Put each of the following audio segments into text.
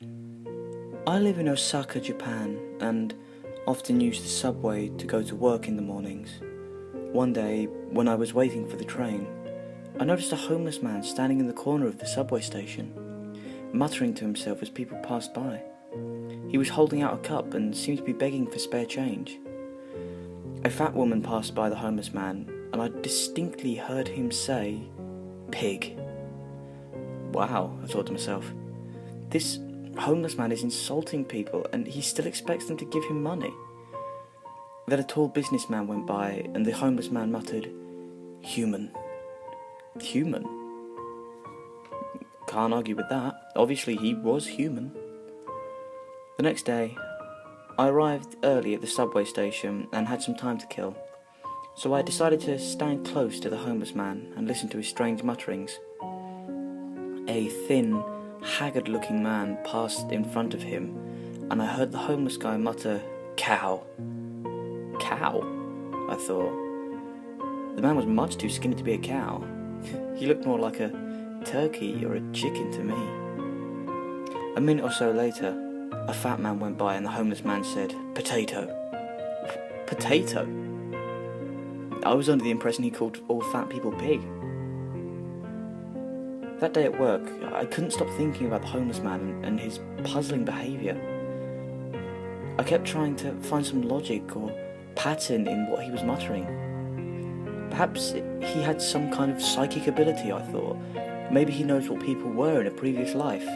I live in Osaka, Japan, and often use the subway to go to work in the mornings. One day, when I was waiting for the train, I noticed a homeless man standing in the corner of the subway station, muttering to himself as people passed by. He was holding out a cup and seemed to be begging for spare change. A fat woman passed by the homeless man, and I distinctly heard him say, "Pig." Wow, I thought to myself. This homeless man is insulting people, and he still expects them to give him money. Then a tall businessman went by, and the homeless man muttered, "Human." Human? Can't argue with that. Obviously he was human. The next day, I arrived early at the subway station and had some time to kill, so I decided to stand close to the homeless man and listen to his strange mutterings. A thin, haggard-looking man passed in front of him, and I heard the homeless guy mutter, "Cow." Cow? I thought. The man was much too skinny to be a cow. He looked more like a turkey or a chicken to me. A minute or so later, a fat man went by and the homeless man said, "Potato." Potato? I was under the impression he called all fat people pig. That day at work, I couldn't stop thinking about the homeless man and his puzzling behaviour. I kept trying to find some logic or pattern in what he was muttering. Perhaps he had some kind of psychic ability, I thought. Maybe he knows what people were in a previous life.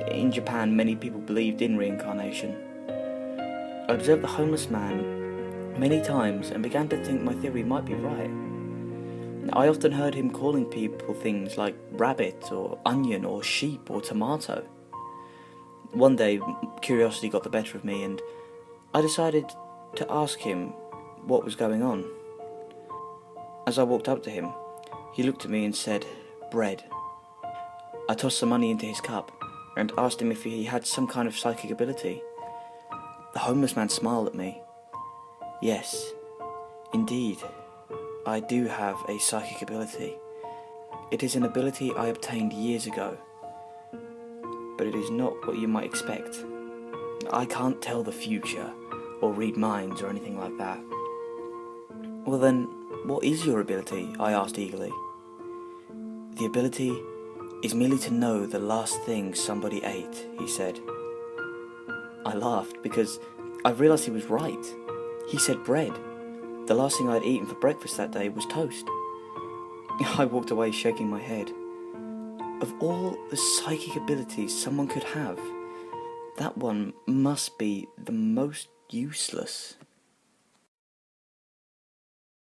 In Japan, many people believed in reincarnation. I observed the homeless man many times and began to think my theory might be right. I often heard him calling people things like rabbit or onion or sheep or tomato. One day, curiosity got the better of me and I decided to ask him what was going on. As I walked up to him, he looked at me and said, "Bread." I tossed some money into his cup and asked him if he had some kind of psychic ability. The homeless man smiled at me. "Yes, indeed, I do have a psychic ability. It is an ability I obtained years ago, but it is not what you might expect. I can't tell the future or read minds or anything like that." "Well then, what is your ability?" I asked eagerly. "The ability is merely to know the last thing somebody ate," he said. I laughed because I realised he was right. He said bread. The last thing I'd eaten for breakfast that day was toast. I walked away shaking my head. Of all the psychic abilities someone could have, that one must be the most useless.